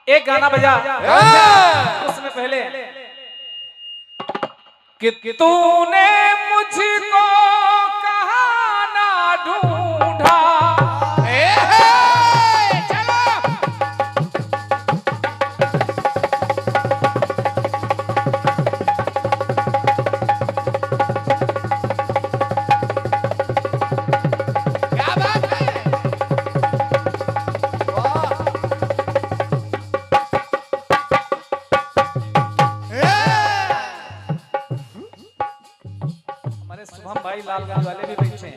एक गाना बजा उसमें पहले कि तूने मुझको कहाँ ना ढूंढा। शुभम भाई लालगंज वाले भी बैठे हैं।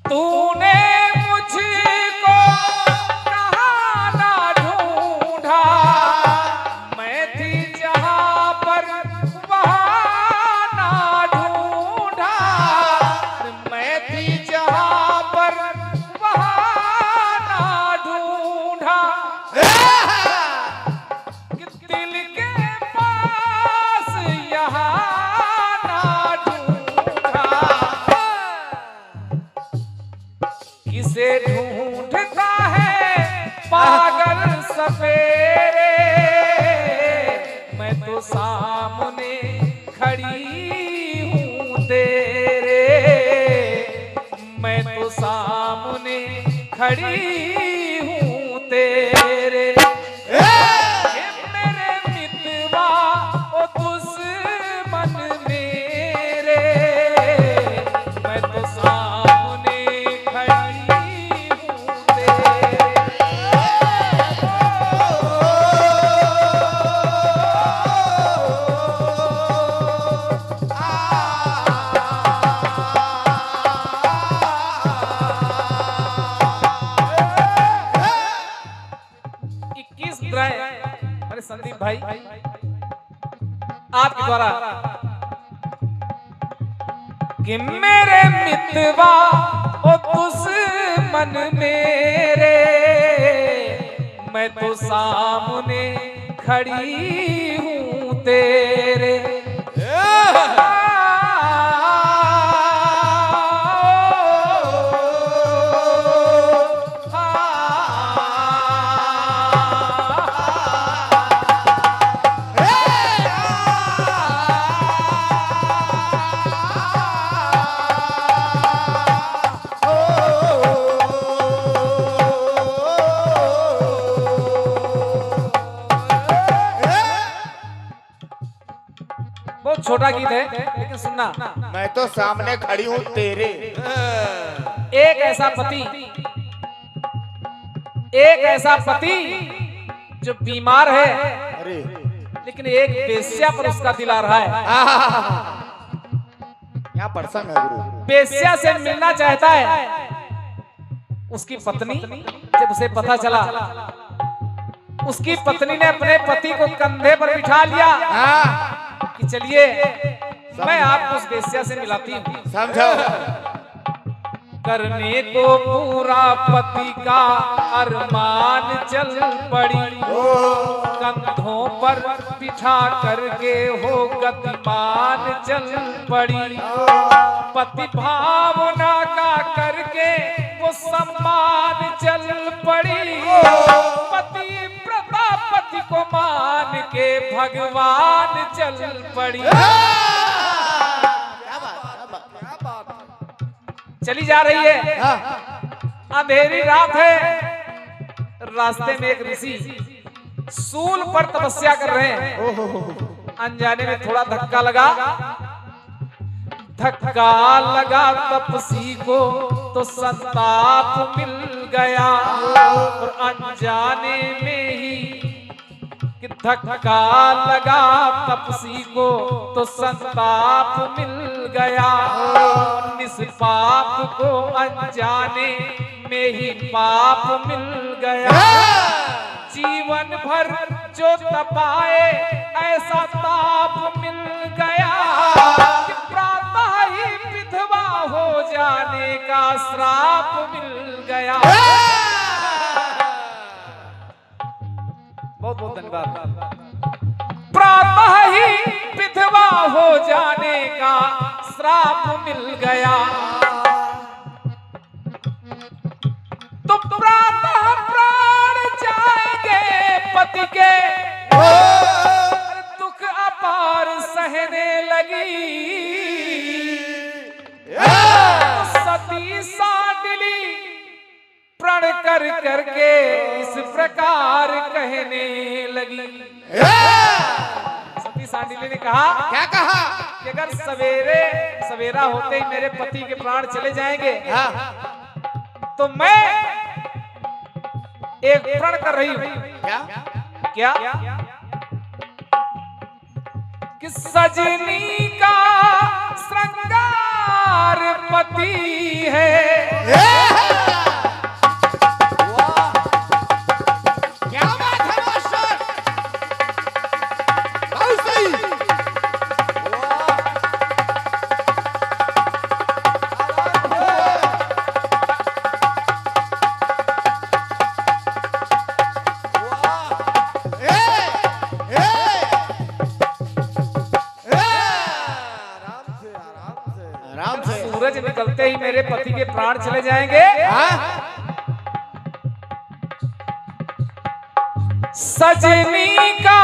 तूने मुझको कहाँ ना ढूंढा, मैं थी जहाँ पर वहाँ ना ढूंढा, मैं थी जहाँ पर वहाँ ना ढूंढा। किसे ढूंढता है पागल सवेरे, मैं तो सामने खड़ी हूँ तेरे, मैं तो सामने खड़ी हूँ तेरे। मेरे मितवा ओ दुश्मन मेरे, मैं तो सामने खड़ी अरे संदीप भाई आपके द्वारा कि मेरे मितवा ओ दुश्मन मेरे, मैं तो सामने खड़ी हूँ तेरे। बहुत छोटा गीत है लेकिन सुनना। मैं तो सामने खड़ी हूँ तेरे। एक ऐसा पति जो बीमार है, अरे लेकिन एक वेश्या पर उसका दिल आ रहा है। क्या प्रसंग है गुरु। वेश्या से मिलना चाहता है। उसकी पत्नी जब उसे पता चला, उसकी पत्नी ने अपने पति को कंधे पर बिठा लिया कि चलिए मैं आपको उस वेश्या से मिलाती हूँ। समझो करने को पूरा पति का अरमान चल पड़ी, कंधों पर बिठा करके हो गतिमान चल पड़ी। पति भावना का करके वो सम्मान चल पड़ी, पति प्रतापति को मान के भगवान चल पड़ी। चली जा रही है, अंधेरी रात है, रास्ते में एक ऋषि सूल पर तपस्या कर रहे हैं। अनजाने में थोड़ा धक्का लगा तपसी को तो संताप मिल गया, और अनजाने में ही कि धक्का लगा तपसी को तो संताप मिल गया। निष्पाप को अनजाने में ही पाप मिल गया। जीवन भर जो तपाए ऐसा ताप मिल गया, कि प्रातः ही विधवा हो जाने का श्राप मिल गया। बहुत बहुत धन्यवाद। प्रातः ही विधवा हो जाने का श्राप मिल गया। कर करके इस प्रकार कहने लगी। सती सांडिली ने कहा, क्या कहा? कि अगर सवेरा होते ही मेरे पति के प्राण चले जाएंगे तो मैं एक प्रण कर रही हूं। क्या? कि सजनी का श्रृंगार पति है। क्या बात है मास्टर, बहुत सही। सूरज निकलते ही मेरे पति के प्राण चले जाएंगे। सजनी का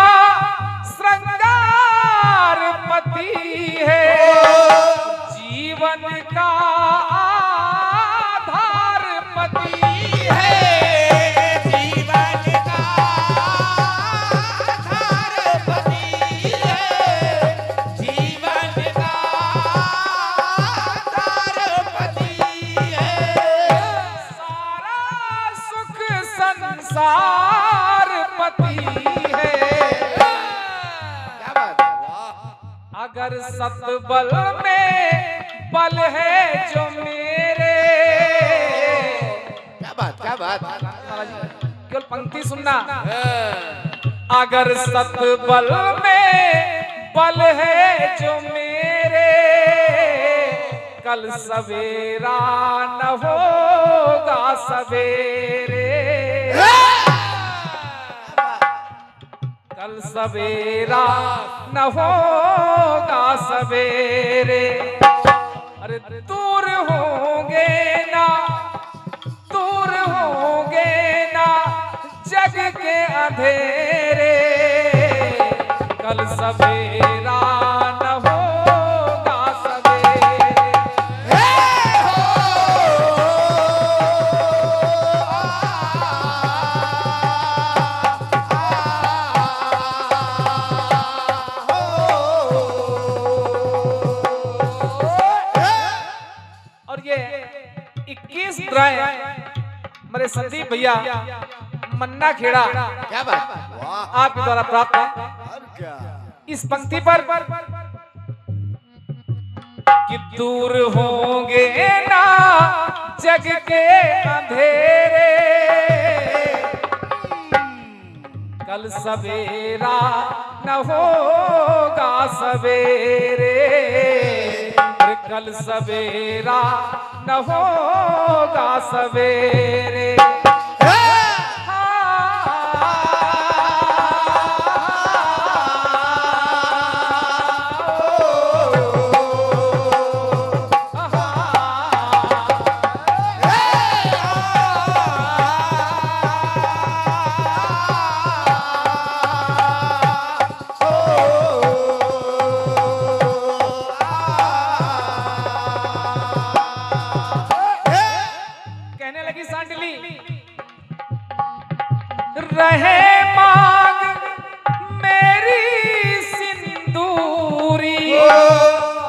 श्रृंगार पति है, जीवन का आधार पति है। जीवन का आधार पति है, जीवन का आधार पति है। सारा सुख संसार पति है। क्या बात है, वाह। अगर सतबल में बल है जो मेरे। क्या बात, क्या बात। केवल पंक्ति सुनना। अगर सतबल में बल है जो मेरे, कल सवेरा न होगा सवेरे। कल सवेरा न होगा सवेरे। अरे दूर होंगे ना, दूर होंगे ना जग के अंधेरे। कल सवेरा न होगा सवेरे। और ये 21 मेरे संदीप भैया मन्ना खेड़ा क्या बात, वाह। आपके द्वारा प्राप्त है। और क्या? इस पंक्ति पर कि दूर होंगे ना जग के अंधेरे, कल सवेरा न होगा सवेरे। कल सवेरा न होगा सवेरे। रहे मांग मेरी सिंदूरी,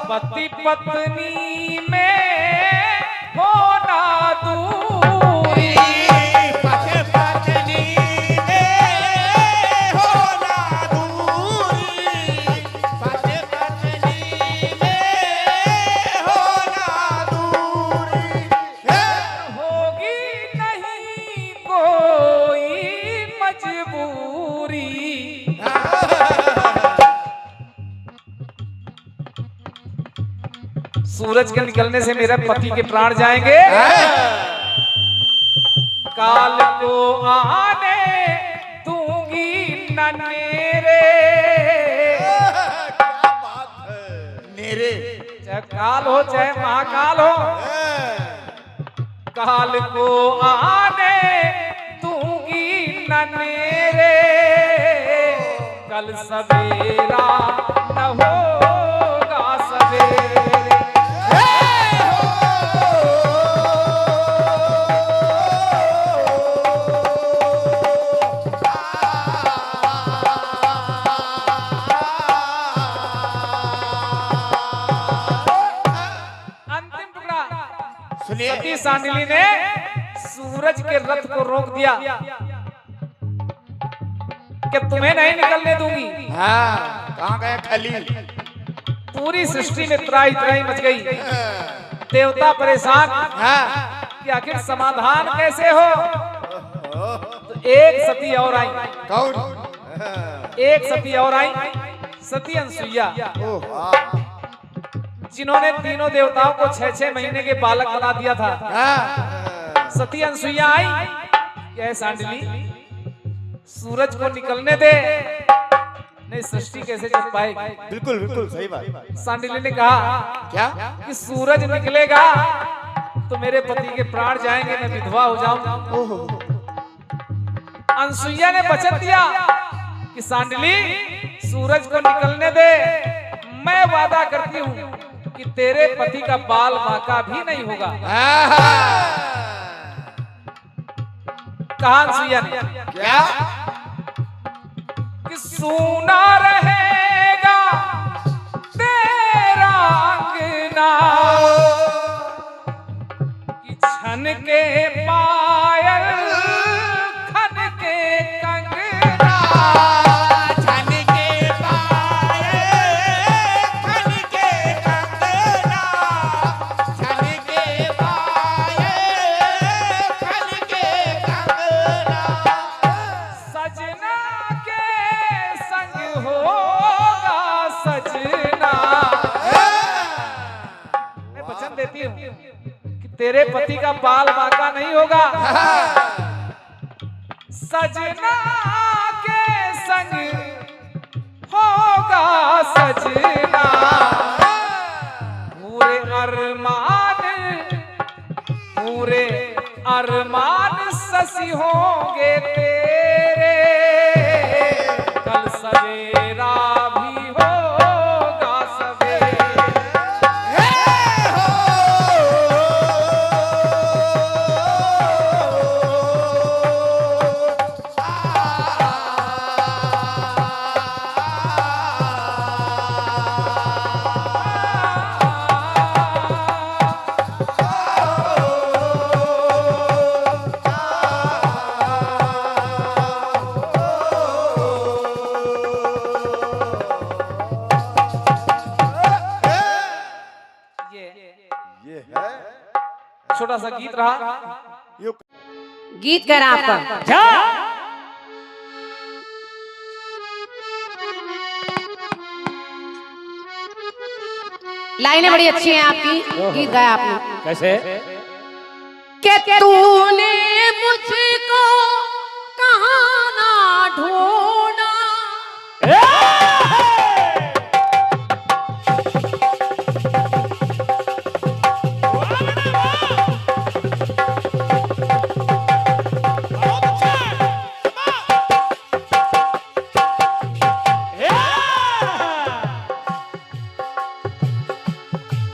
पति पत्नी में होना दूरी। पति पत्नी में होना दूरी, पति पत्नी में होना दूरी। होगी नहीं कोई मजबूरी। सूरज के निकलने से मेरे पति के प्राण जाएंगे। काल को आने दूंगी न नेरे। क्या बात है, नेरे। चाहे काल हो चाहे महाकाल हो, काल को आने दूंगी न नेरे। कल सवेरा न होगा सवेरे। सुनिए। सती सांडली ने सूरज के रथ को रोक दिया कि तुम्हें नहीं निकलने दूंगी। हाँ, कहाँ गए खली? पूरी सृष्टि में त्राही त्राही मच गई। देवता परेशान कि आखिर समाधान कैसे हो। तो एक सती और आई। कौन? एक सती और आई, सती अनसुईया, जिन्होंने तीनों देवताओं को 6-6 महीने के बालक बना दिया था। सती अनसुईया आई, क्या सांडली सूरज को निकलने दे, नहीं सृष्टि कैसे चल पाएगी। बिल्कुल बिल्कुल सही बात। सांडली ने कहा क्या? कि सूरज निकलेगा तो मेरे पति के प्राण जाएंगे, मैं विधवा हो जाऊं। अनसुईया ने वचन दिया कि सांडली सूरज को निकलने दे, मैं वादा करती हूँ कि तेरे पति का बाल बांका भी नहीं होगा। कहा अनसुईया ने क्या? कि सूना रहेगा तेरा अंगना, कि छन के पायल खन के कंगना, छन के पायल खन के कंगना, छन के पायल खन के कंगना, सजना के संग होगा सजना। मैं वचन देती हूँ कि तेरे पति का बाल बांका नहीं होगा। सजना के संग होगा सजना, पूरे अरमान ससी होंगे तेरे, कल सवेरा भी होगा सवेरे। ये है छोटा सा गीत रहा। यो गीत कर आपका लाइनें बड़ी अच्छी हैं आपकी। गीत गाया आपने कैसे? कि तूने मुझको कहाँ ना ढूंढा,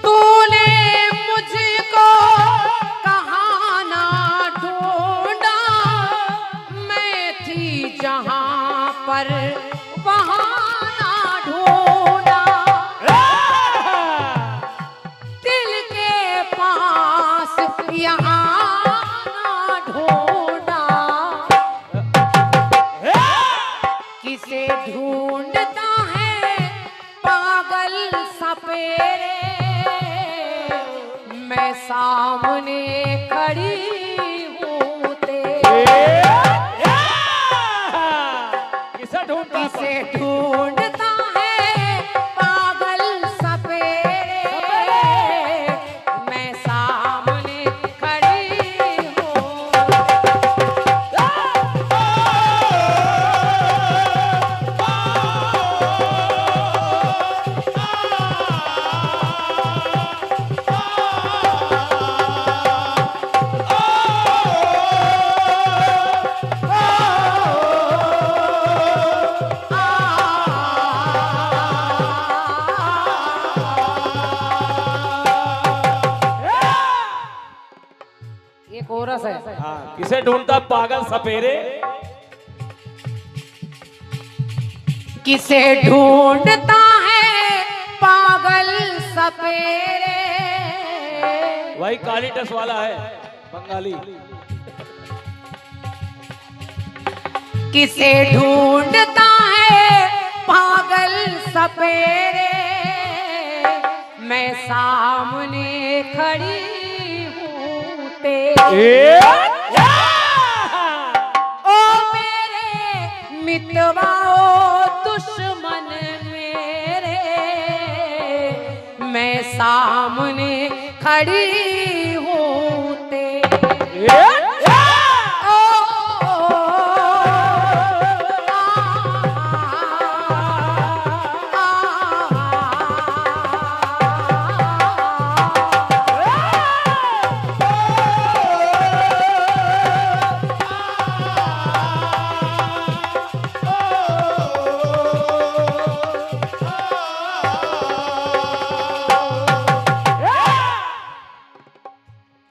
तूने मुझको कहाँ ना ढूंढा, मैं थी जहाँ पर वहाँ ना ढूंढा, दिल के पास यहाँ ना ढूंढा, किसे ढूंढता है पागल सपेरे, मैं सामने खड़ी हूँ तेरे, किसे ढूंढता? किसे ढूंढता है पागल सपेरे, मैं सामने खड़ी हूँ। ये कोरस है। किसे ढूंढता पागल सपेरे, किसे ढूंढता है पागल सपेरे, भाई काली टस वाला है बंगाली। किसे ढूंढता है पागल सपेरे, मैं सामने खड़ी हूँ तेरे। ओ मेरे मितवा ओ दुश्मन मेरे, मैं सामने खड़ी हूँ तेरे।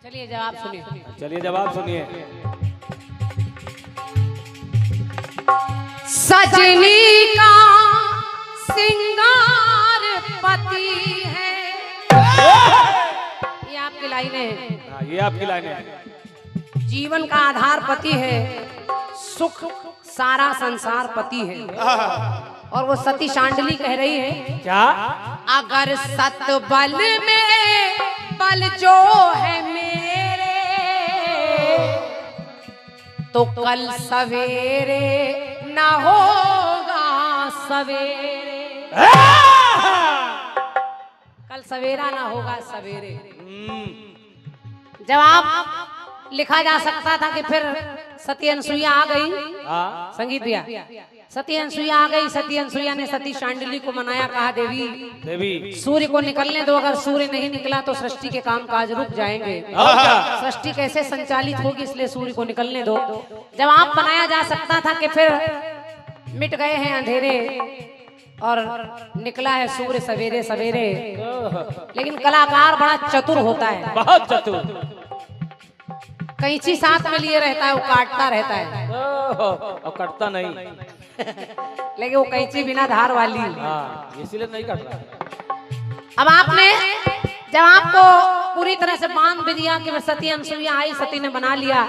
चलिए जवाब सुनिए। चलिए जवाब सुनिए। सजनी का सिंगार पति है, ये आपकी लाइनें हैं। हाँ, ये आपकी लाइन है। जीवन का आधार पति है, सुख सारा संसार पति है। और वो सती शांडली कह रही है, क्या? अगर सत बल में बल जो है मेरे, तो कल सवेरे ना होगा सवेरे। कल सवेरा ना होगा सवेरे। जवाब लिखा जा सकता था कि फिर सती अनसुईया आ गई। हाँ, संगीत दिया, सती अनसुईया आ गई। सती अनसुईया ने सती शांडली को मनाया, कहा देवी देवी सूर्य को निकलने दो, अगर सूर्य नहीं निकला तो सृष्टि के काम काज रुक जाएंगे, और क्या? सृष्टि कैसे संचालित होगी, इसलिए सूर्य को निकलने दो। जवाब बनाया जा सकता था कि फिर मिट गए हैं अंधेरे और निकला है सूर्य सवेरे सवेरे। लेकिन कलाकार बड़ा चतुर होता है, बहुत चतुर। कैंची साथ में लिए रहता है, वो काटता रहता है, और कटता नहीं। लेकिन वो कैंची बिना धार वाली। हाँ, इसीलिए नहीं कट रहा। अब आपने जब आपको पूरी तरह से बांध भी दिया कि सती अनसुईया आई, सती ने बना लिया,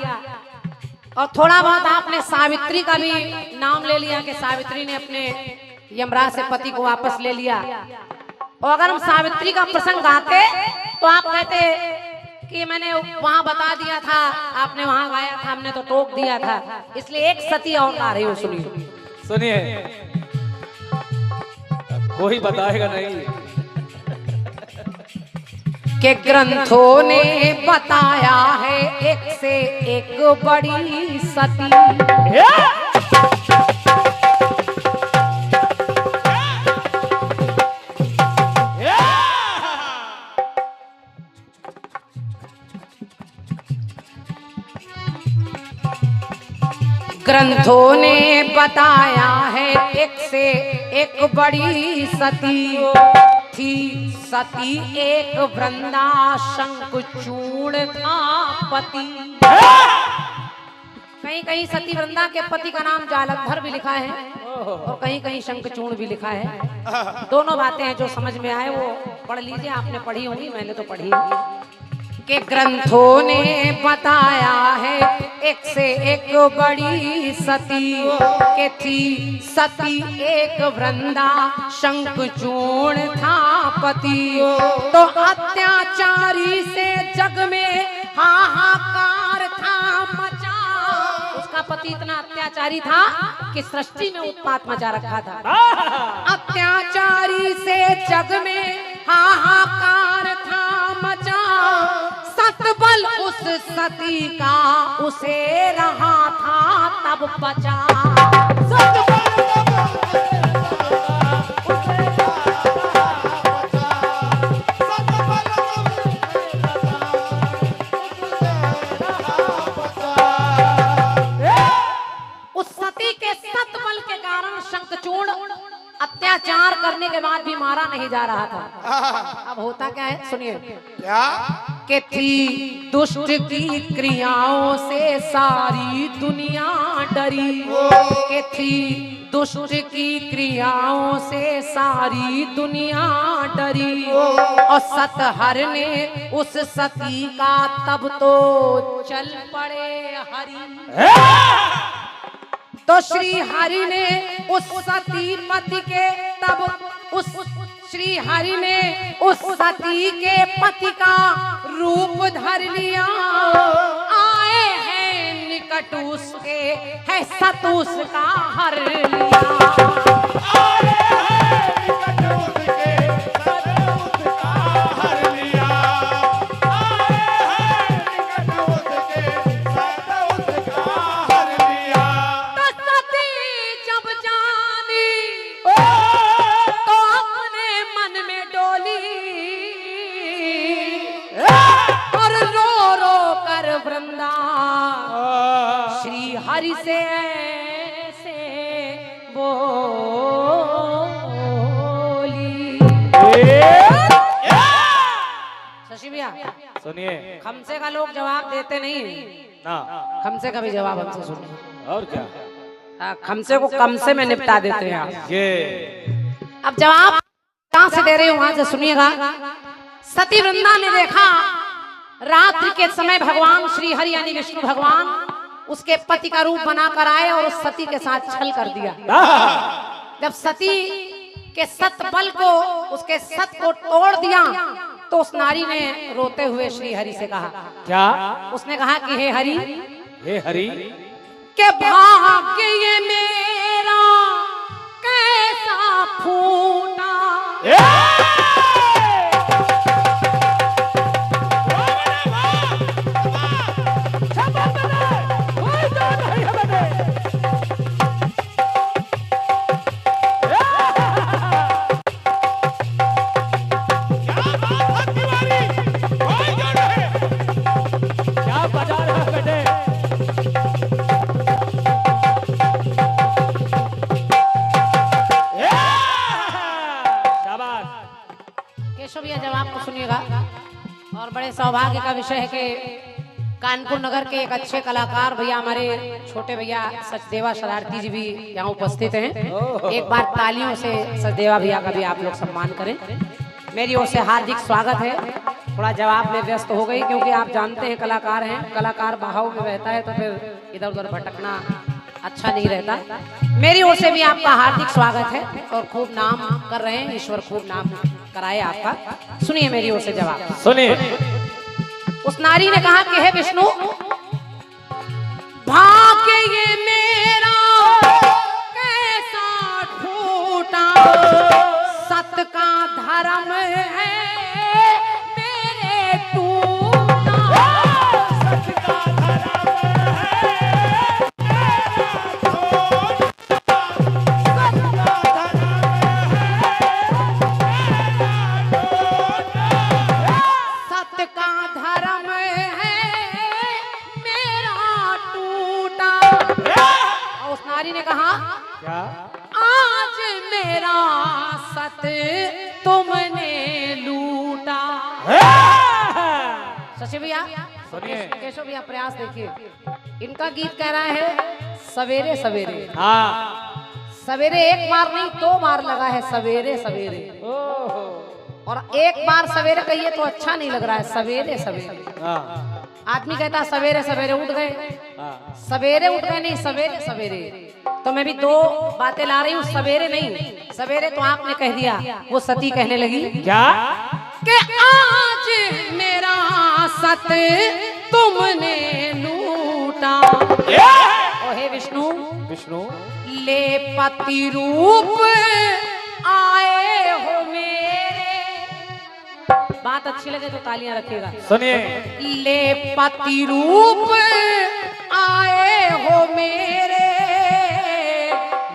और थोड़ा बहुत आपने सावित्री का भी नाम ले लिया कि सावित्री ने अपने यमराज से पति को वापस ले लिया। और अगर हम सावित्री का प्रसंग गाते तो आप कहते कि मैंने वहां बता दिया था, आपने वहां गाया था, हमने तो टोक दिया था। इसलिए एक सती और गा रही हो, सुनिए। सुनिए, कोई बताएगा नहीं के ग्रंथों ने बताया है एक से एक बड़ी सती। ग्रंथों ने बताया है एक से एक बड़ी सती थी। सती एक वृंदा शंखचूड़ था पति। कहीं कहीं सती वृंदा के पति का नाम जालंधर भी लिखा है और कहीं कहीं शंखचूड़ भी लिखा है। दोनों बातें हैं, जो समझ में आए वो पढ़ लीजिए। आपने पढ़ी होंगी, मैंने तो पढ़ी के ग्रंथों ने बताया है एक से एक बड़ी सती के थी। सती एक वृंदा शंखचूड़ था पति। तो अत्याचारी से जग में हाहाकार था मचा। उसका पति इतना अत्याचारी था कि सृष्टि में उत्पात मचा रखा था। अत्याचारी से जग में हाहाकार था मचा। सतबल उस सती का उसे रहा था तब बचा। उस सती के सतबल के कारण शंखचूड़ अत्याचार करने के बाद भी मारा नहीं जा रहा था। अब होता क्या है, सुनिए। क्या के थी दुष्ट की क्रियाओं से सारी दुनिया डरी। के थी दुष्ट की क्रियाओं से सारी दुनिया डरी और सतहर ने उस सती का तब तो चल पड़े हरि। तो श्री हरि ने उस सती पति के तब उस श्री हरि ने उस सती के पति का रूप धर लिया। आए हैं निकट उसके है सत उसका हर लिया। आए हैं निकट उसके सत उसका हर लिया। आए हैं निकट उसके सत उसका हर लिया। तो सती जब जानी तो अपने मन में डोली और रो रो कर वृंदा श्री हरि से ऐसे बोली। शशि भैया सुनिए खमसे का लोग जवाब देते नहीं, ना। खमसे का भी जवाब हमसे सुनिए। और क्या? खमसे को कम से में निपटा देते हैं आप। ये अब जवाब कहां से दे रहे हो वहां से सुनिएगा। सती वृंदा ने देखा रात्रि के समय भगवान श्री हरि यानी विष्णु भगवान उसके पति का रूप बनाकर आए और उस सती के साथ छल कर दिया। जब सती के सत बल को उसके सत को तोड़ दिया तो उस नारी ने रोते हुए श्री हरि से कहा, क्या? उसने कहा कि हे हरि, हे हरि, के भाग्य ये मेरा कैसा फूटा। क्या बजा रहा है बेटे? शाबाश। केशव भैया जवाब को सुनिएगा। और बड़े सौभाग्य का विषय है कि कानपुर नगर के एक अच्छे कलाकार भैया हमारे छोटे भैया सचदेवा शरारती जी भी यहाँ उपस्थित हैं। एक बार तालियों से सचदेवा भैया का भी आप लोग सम्मान करें। मेरी ओर से हार्दिक स्वागत है। थोड़ा जवाब में व्यस्त हो गई क्योंकि आप जानते हैं कलाकार हैं, कलाकार बहाव में बहता है तो फिर इधर उधर भटकना अच्छा नहीं रहता। मेरी ओर से भी आपका हार्दिक स्वागत है और खूब नाम कर रहे हैं, ईश्वर खूब नाम कराए आपका। सुनिए मेरी ओर से जवाब। सुनिए। उस नारी ने कहा कि हे विष्णु, भाग्य ये मेरा कैसा फूटा, सत का धर्म है मेरे टूटा। सच का धर्म है सत का धर्म है मेरा टूटा। और उस नारी ने कहा, क्या? आज मेरा सत तुमने लूटा। शशि भैया, सुनिए। केशव भैया प्रयास देखिए। इनका गीत कह रहा है सवेरे सवेरे। हाँ। सवेरे एक बार नहीं 2 बार लगा है सवेरे सवेरे। और एक बार सवेरे कहिए तो अच्छा नहीं लग रहा है, सवेरे सवेरे। हाँ। आदमी कहता सवेरे सवेरे उठ गए, हाँ। सवेरे उठ गए नहीं सवेरे सवेरे। तो मैं भी 2 बातें ला रही हूँ, सवेरे नहीं। सवेरे तो आपने कह दिया, वो सती कहने लगी क्या? कि आज मेरा सत तुमने लूटा। ओ हे विष्णु, विष्णु, ले पति रूप आए हो मेरे। बात अच्छी लगे तो तालियां रखिएगा। सुनिए। ले पति रूप आए हो मेरे,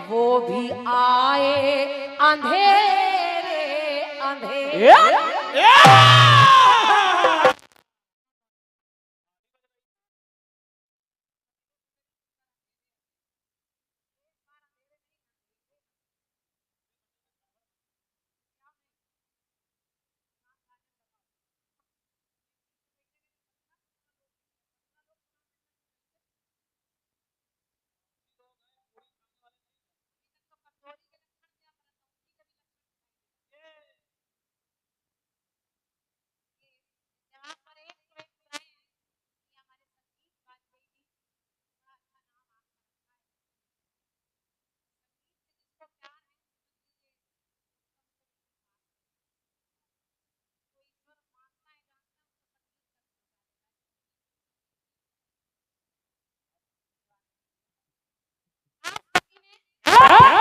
वो भी आए अंधेरे अंधेरे।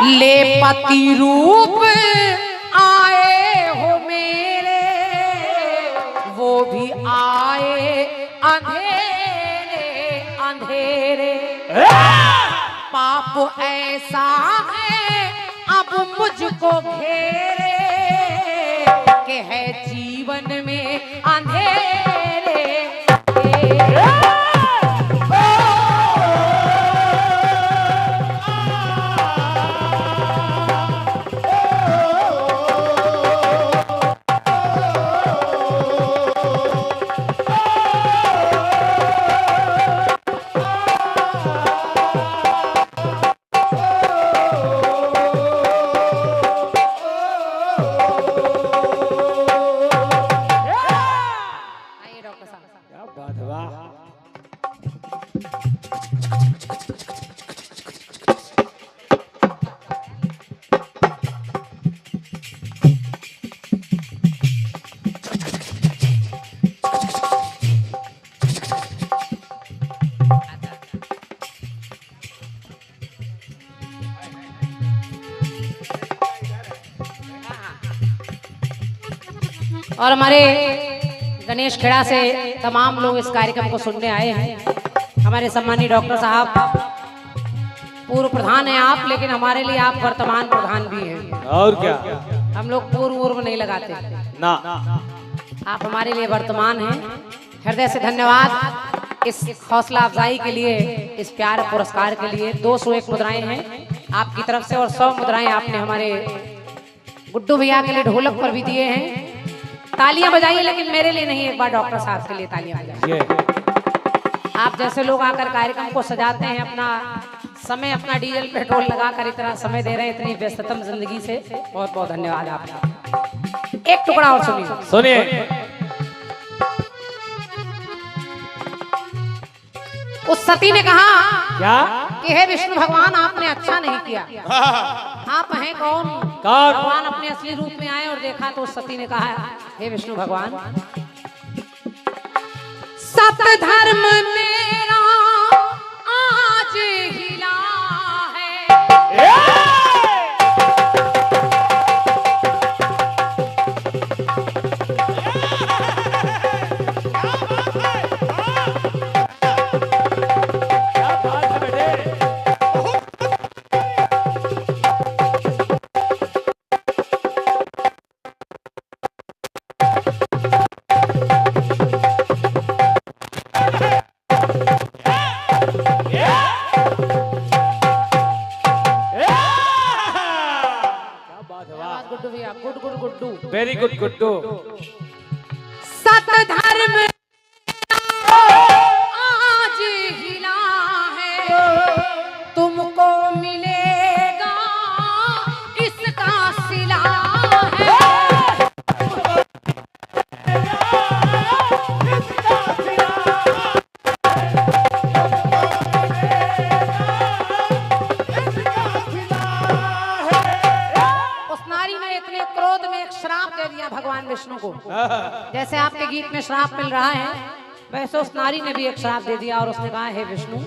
ले पति रूप आए हो मेरे, वो भी आए अंधेरे अंधेरे। पाप ऐसा है अब मुझको घेरे, कि है जीवन में अंधेरे। क्या बात है, वाह। और हमारे गणेश खेड़ा से तमाम लोग इस कार्यक्रम को सुनने आए हैं। हमारे सम्मानीय डॉक्टर साहब, पूर्व प्रधान हैं आप, लेकिन हमारे लिए आप वर्तमान प्रधान भी हैं। और क्या, हम लोग पूर्व नहीं लगाते ना, आप हमारे लिए वर्तमान हैं। हृदय से धन्यवाद इस हौसला अफजाई के लिए, इस प्यार पुरस्कार के लिए। 201 मुद्राएं हैं आपकी तरफ से और 100 मुद्राएं आपने हमारे गुड्डू भैया के लिए ढोलक पर भी दिए हैं। तालियां बजाइए, लेकिन मेरे लिए नहीं, एक बार डॉक्टर साहब के लिए तालियां बजाइए। आप जैसे लोग आकर कार्यक्रम को सजाते हैं, अपना समय, अपना डीजल पेट्रोल लगाकर इतना समय दे रहे हैं इतनी व्यस्ततम जिंदगी से, बहुत बहुत धन्यवाद आपका। एक टुकड़ा और सुनिए। सुनिए। उस सती ने कहा क्या कि हे विष्णु भगवान, आपने अच्छा नहीं किया। आप हैं कौन? कौन? भगवान अपने असली रूप में आए और देखा तो उस सती ने कहा, हे विष्णु भगवान, सत धर्म मेरा आज हिला है। क्या बात है बेटे। गुड्डू भैया, good good Guddu. Very good Guddu. सत धर्म आज हिला है, तुमको मिलेगा इसका सिला है। उस नारी ने इतने क्रोध में एक श्राप दे दिया भगवान विष्णु को। जैसे आपके गीत में श्राप मिल रहा है, वैसे उस नारी ने भी एक श्राप दे दिया और उसने कहा, हे विष्णु,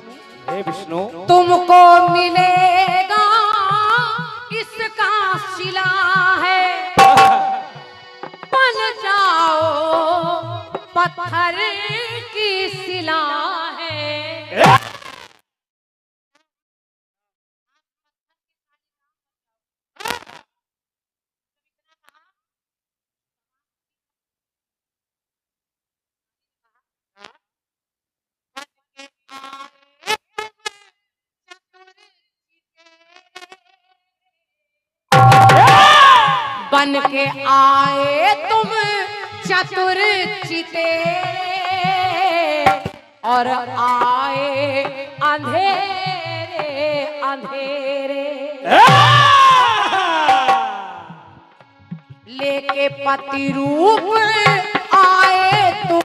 हे विष्णु, तुमको मिलेगा इसका सिला है। बन जाओ पत्थर की सिला है। बन के आए तुम चतुर चितेरे, और आए अंधेरे अंधेरे। लेके पति रूप आए तुम,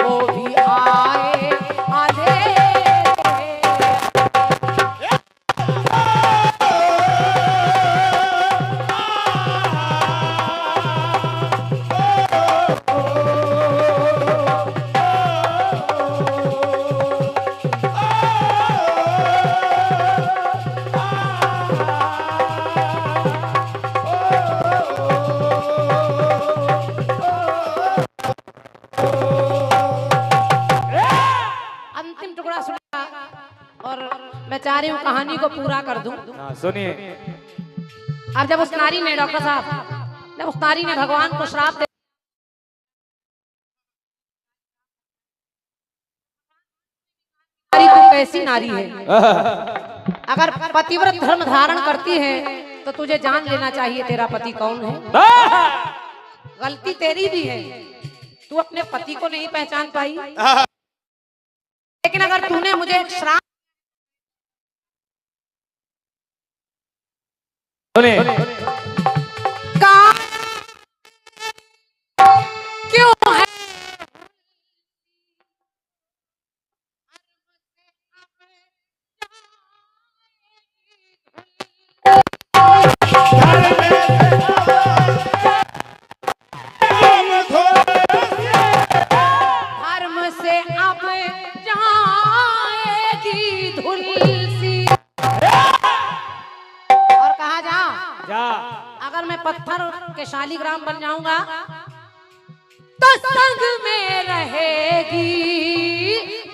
वो भी आए अंधेरे। टुकड़ा सुना और मैं चाह रही हूँ कहानी को पूरा कर दूं। हाँ सुनिए। अब जब उस नारी ने, डॉक्टर साहब, जब उस नारी ने भगवान को श्राप दे, तू कैसी नारी है, अगर पतिव्रत धर्म धारण करती है तो तुझे जान लेना चाहिए तेरा पति कौन है। गलती तेरी भी है, तू अपने पति को नहीं पहचान पाई, लेकिन अगर तूने मुझे एक श्राप सुनिए। क्यों है धर्म से अब जाएगी धुलसी। और कहा जा, जा। अगर मैं पत्थर के शालीग्राम बन जाऊंगा तो संग में रहेगी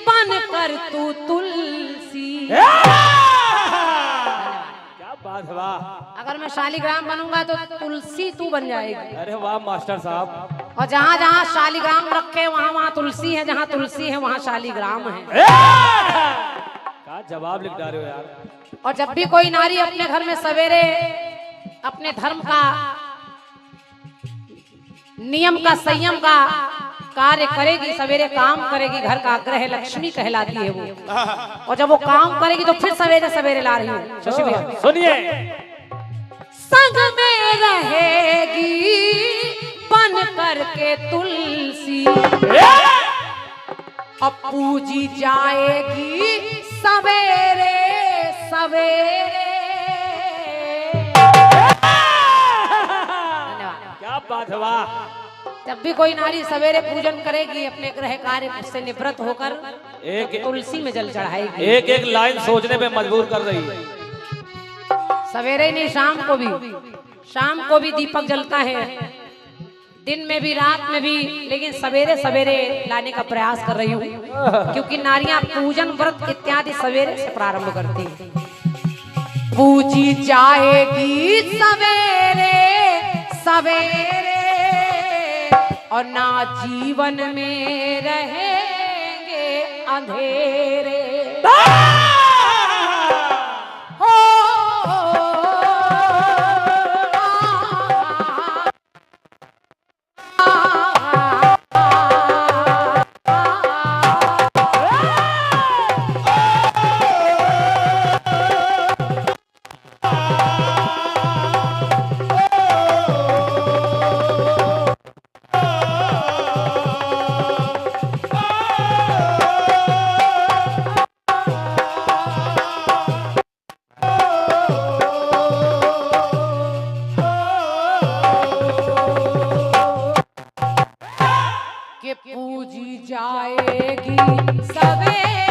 बनकर तू तुलसी। क्या बात है, वाह। अगर मैं शालीग्राम बनूंगा तो तुलसी तू बन जाएगी। अरे वाह मास्टर साहब। और जहाँ जहाँ शालीग्राम रखे वहाँ वहाँ तुलसी है, जहाँ तुलसी है वहाँ शालीग्राम है। क्या जवाब लिख डाले हो यार। और जब भी कोई नारी अपने घर में सवेरे अपने धर्म का, नियम का, संयम का कार्य करेगी, सवेरे काम करेगी, घर का ग्रह लक्ष्मी कहलाती है वो। और जब वो काम करेगी तो फिर सवेरे सवेरे ला रही हूँ शशि भैया, सुनिए। संग में रहेगी बन करके तुलसी, अब पूजी जाएगी सवेरे सवेरे। क्या बात है, वाह। जब भी कोई नारी सवेरे पूजन करेगी अपने ग्रह कार्य से निवृत्त होकर एक तुलसी में जल चढ़ाएगी। एक एक लाइन सोचने पे मजबूर कर रही है। सवेरे नहीं, शाम को भी दीपक जलता है, दिन में भी, रात में भी, लेकिन सवेरे सवेरे लाने का प्रयास कर रही हूँ, क्योंकि नारियां पूजन व्रत इत्यादि सवेरे से प्रारंभ करती हैं। पूजी जाएगी सवेरे सवेरे और ना जीवन में रहेंगे अंधेरे। हो पूजी जाएगी सवेरे